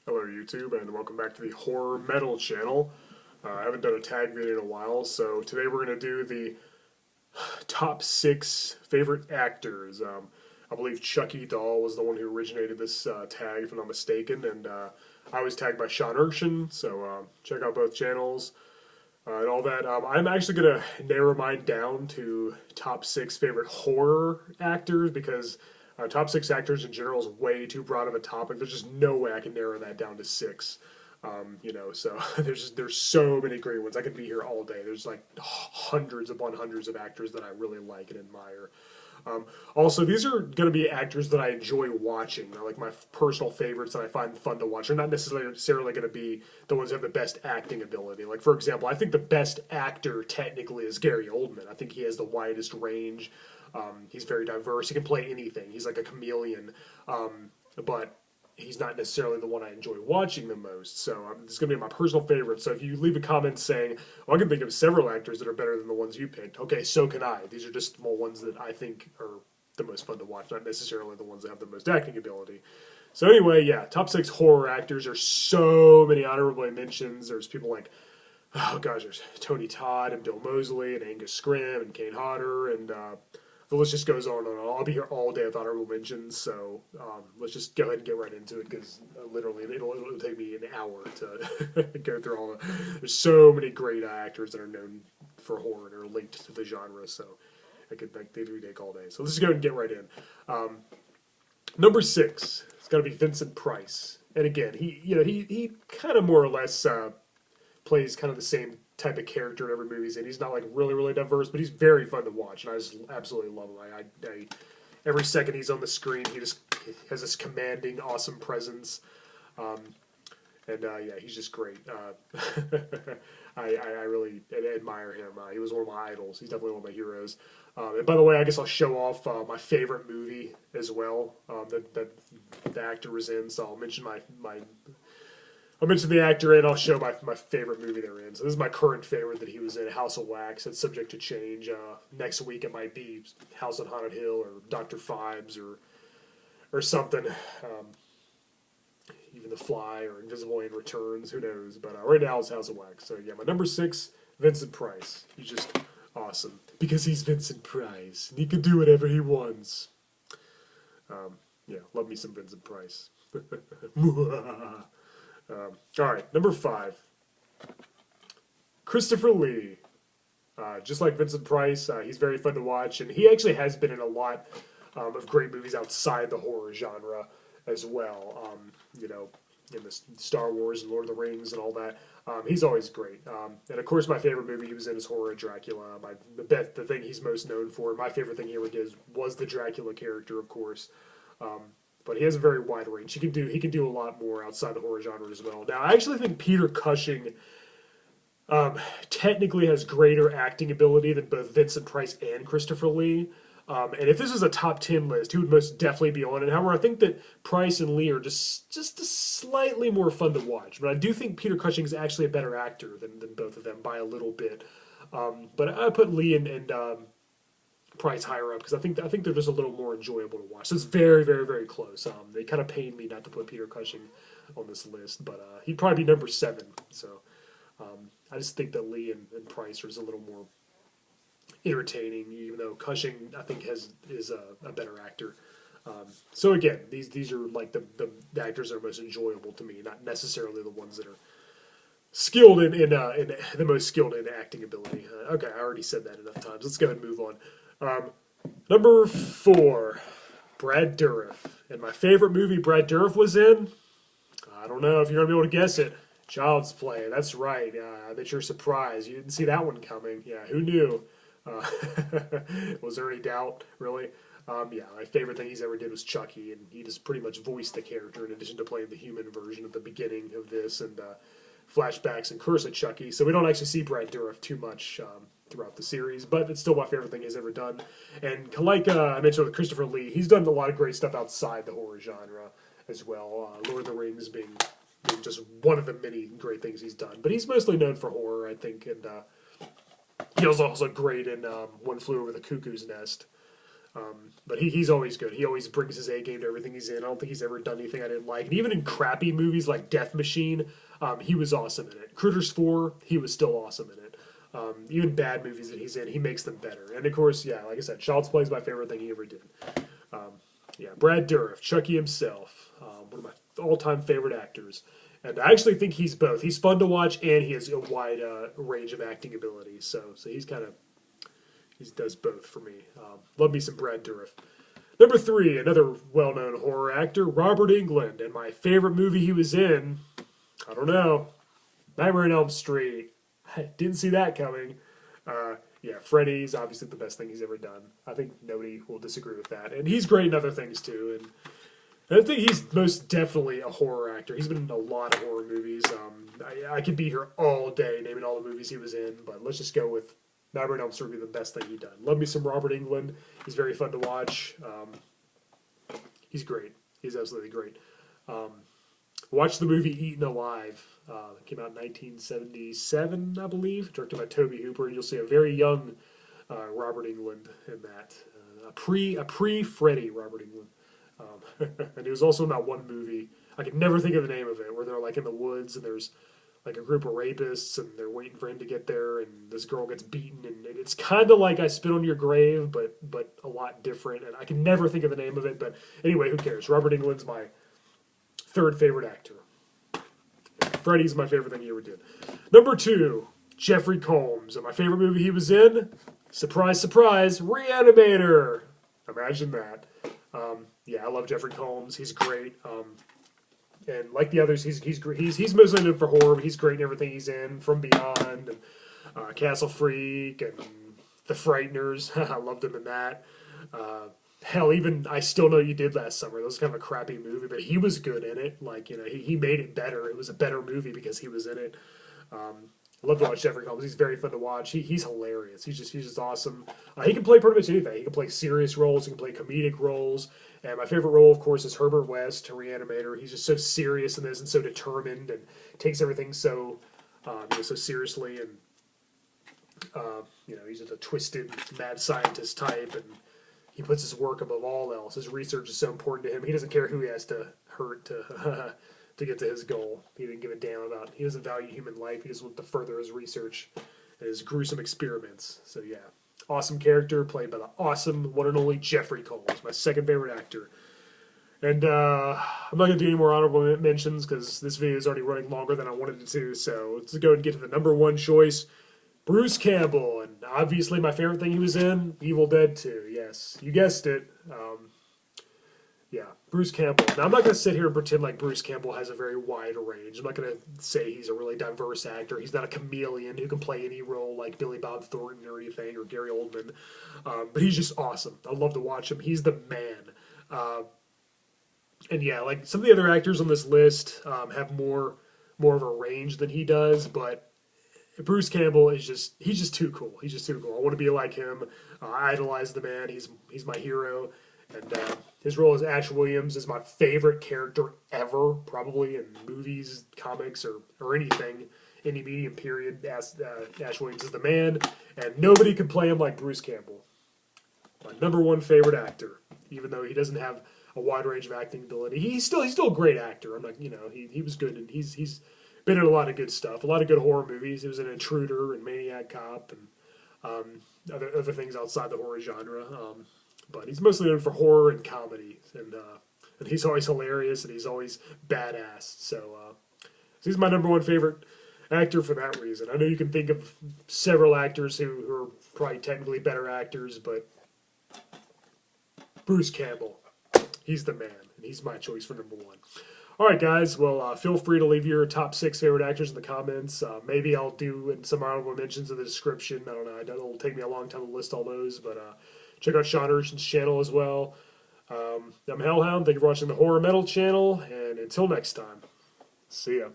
Hello YouTube and welcome back to the Horror Metal channel. I haven't done a tag video in a while, so today we're going to do the top 6 favorite actors. I believe Chucky Doll was the one who originated this tag, if I'm not mistaken, and I was tagged by Sean Erschen, so check out both channels and all that. I'm actually going to narrow mine down to top 6 favorite horror actors because top 6 actors in general is way too broad of a topic. There's just no way I can narrow that down to 6. So there's so many great ones. I could be here all day. There's like hundreds upon hundreds of actors that I really like and admire. Also, these are going to be actors that I enjoy watching. They're like my personal favorites that I find fun to watch. They're not necessarily going to be the ones who have the best acting ability. Like, for example, I think the best actor technically is Gary Oldman. I think he has the widest range. He's very diverse. He can play anything. He's like a chameleon. But he's not necessarily the one I enjoy watching the most. So this is going to be my personal favorite. So if you leave a comment saying, well, I can think of several actors that are better than the ones you picked. Okay, so can I. These are just more ones that I think are the most fun to watch, not necessarily the ones that have the most acting ability. So anyway, yeah, top 6 horror actors. There's so many honorable mentions. There's people like, oh gosh, there's Tony Todd and Bill Moseley and Angus Scrimm and Kane Hodder and the list just goes on and on. I'll be here all day with honorable mentions, so let's just go ahead and get right into it because literally it'll take me an hour to go through all the. There's so many great actors that are known for horror and are linked to the genre, so I could take all day. So let's just go ahead and get right in. Number 6, it's got to be Vincent Price, and again, he kind of more or less plays kind of the same type of character in every movie he's in. He's not like really diverse, but he's very fun to watch, and I just absolutely love him. I every second he's on the screen, he has this commanding, awesome presence, yeah, he's just great. I really admire him. He was one of my idols. He's definitely one of my heroes. And by the way, I guess I'll show off my favorite movie as well that the actor was in. So I'll mention I'll mention the actor and I'll show my favorite movie they're in. So this is my current favorite that he was in, House of Wax. It's subject to change. Next week it might be House on Haunted Hill or Dr. Phibes or something. Even The Fly or Invisible Man Returns. Who knows? But right now it's House of Wax. So yeah, my number 6, Vincent Price. He's just awesome. Because he's Vincent Price. And he can do whatever he wants. Yeah, love me some Vincent Price. Alright, number 5. Christopher Lee. Just like Vincent Price, he's very fun to watch, and he actually has been in a lot of great movies outside the horror genre as well. In the Star Wars and Lord of the Rings and all that. He's always great. And of course, my favorite movie he was in is Horror of Dracula. The thing he's most known for, my favorite thing he ever did was the Dracula character, of course. But he has a very wide range. He can do a lot more outside the horror genre as well. Now, I actually think Peter Cushing technically has greater acting ability than both Vincent Price and Christopher Lee. And if this is a top 10 list, he would most definitely be on it. However, I think that Price and Lee are just slightly more fun to watch. But I do think Peter Cushing is actually a better actor than both of them by a little bit. But I put Lee and Price higher up because I think they're just a little more enjoyable to watch. So it's very, very, very close. They kind of pained me not to put Peter Cushing on this list, but he'd probably be number 7. So I just think that Lee and Price are just a little more entertaining, even though Cushing I think is a better actor. So again, these are like the actors that are most enjoyable to me, not necessarily the ones that are skilled in the most skilled in acting ability. Okay, I already said that enough times. Let's go ahead and move on. Number 4, Brad Dourif. And my favorite movie Brad Dourif was in, I don't know if you're going to be able to guess it, Child's Play. That's right. I bet you're surprised. You didn't see that one coming. Yeah, who knew? Was there any doubt, really? Yeah, my favorite thing he's ever did was Chucky, and he just pretty much voiced the character in addition to playing the human version at the beginning of this, and flashbacks and Curse of Chucky. So we don't actually see Brad Dourif too much throughout the series, but it's still my favorite thing he's ever done. And like I mentioned with Christopher Lee, he's done a lot of great stuff outside the horror genre as well. Lord of the Rings being just one of the many great things he's done. But he's mostly known for horror, I think, and he was also great in One Flew Over the Cuckoo's Nest. But he's always good. He always brings his A game to everything he's in. I don't think he's ever done anything I didn't like. And even in crappy movies like Death Machine, he was awesome in it. Critters 4, he was still awesome in it. Even bad movies that he's in, he makes them better. And of course, yeah, like I said, Child's Play is my favorite thing he ever did. Yeah, Brad Dourif, Chucky himself, one of my all-time favorite actors. And I actually think he's both. He's fun to watch, and he has a wide range of acting ability. So he's kind of, he does both for me. Love me some Brad Dourif. Number 3, another well-known horror actor, Robert Englund. And my favorite movie he was in, I don't know, Nightmare on Elm Street. I didn't see that coming. Yeah, Freddy's obviously the best thing he's ever done. I think nobody will disagree with that. And he's great in other things too. And I think he's most definitely a horror actor. He's been in a lot of horror movies. I could be here all day naming all the movies he was in, but let's just go with Nightmare on Elm Street being the best thing he's done. Love me some Robert Englund. He's very fun to watch. He's great. He's absolutely great. Watch the movie Eaten Alive. It came out in 1977, I believe, directed by Tobe Hooper, and you'll see a very young Robert Englund in that. A pre-Freddy Robert Englund. And he was also in that one movie, I could never think of the name of it, where they're like in the woods and there's like a group of rapists and they're waiting for him to get there and this girl gets beaten and it's kind of like I Spit on Your Grave, but a lot different. And I can never think of the name of it, but anyway, who cares? Robert Englund's my 3rd favorite actor. Freddy's my favorite thing he ever did. Number 2, Jeffrey Combs. And my favorite movie he was in, surprise, surprise, Reanimator. Imagine that. Yeah, I love Jeffrey Combs. He's great. And like the others, he's mostly known for horror, but he's great in everything he's in. From Beyond, and Castle Freak, and The Frighteners. I loved him in that. Hell, even I Still Know You Did Last Summer. That was kind of a crappy movie, but he was good in it. Like, you know, he made it better. It was a better movie because he was in it. I love to watch Jeffrey Combs. He's very fun to watch. He's hilarious. He's just awesome. He can play pretty much anything. He can play serious roles. He can play comedic roles. And my favorite role, of course, is Herbert West, Reanimator. He's just so serious in this and so determined and takes everything so so seriously. And he's just a twisted mad scientist type, and he puts his work above all else. His research is so important to him. He doesn't care who he has to hurt to to get to his goal. He didn't give a damn about. He doesn't value human life. He just wants to further his research and his gruesome experiments. So yeah, awesome character played by the awesome one and only Jeffrey Combs, my 2nd favorite actor. And I'm not going to do any more honorable mentions because this video is already running longer than I wanted it to. So let's go and get to the number 1 choice. Bruce Campbell, and obviously my favorite thing he was in, Evil Dead 2. Yes, you guessed it. Yeah, Bruce Campbell. Now, I'm not going to sit here and pretend like Bruce Campbell has a very wide range. I'm not going to say he's a really diverse actor. He's not a chameleon who can play any role like Billy Bob Thornton or anything, or Gary Oldman. But he's just awesome. I love to watch him. He's the man. And yeah, like some of the other actors on this list have more of a range than he does, but Bruce Campbell is he's just too cool. He's just too cool. I want to be like him. I idolize the man. He's my hero. And his role as Ash Williams is my favorite character ever, probably in movies, comics, or anything, any medium period. Ash Williams is the man, and nobody could play him like Bruce Campbell. My number 1 favorite actor, even though he doesn't have a wide range of acting ability. He's still a great actor. I'm like, he was good, and he's been in a lot of good stuff, a lot of good horror movies. He was an Intruder and Maniac Cop and other things outside the horror genre. But he's mostly known for horror and comedy, and he's always hilarious and he's always badass. So he's my number 1 favorite actor for that reason. I know you can think of several actors who are probably technically better actors, but Bruce Campbell, he's the man, and he's my choice for number 1. All right, guys. Well, feel free to leave your top 6 favorite actors in the comments. Maybe I'll do some honorable mentions in the description. I don't know. It'll take me a long time to list all those, but check out Sean Ershen's channel as well. I'm Hellhound. Thank you for watching the Horror Metal channel, and until next time, see ya.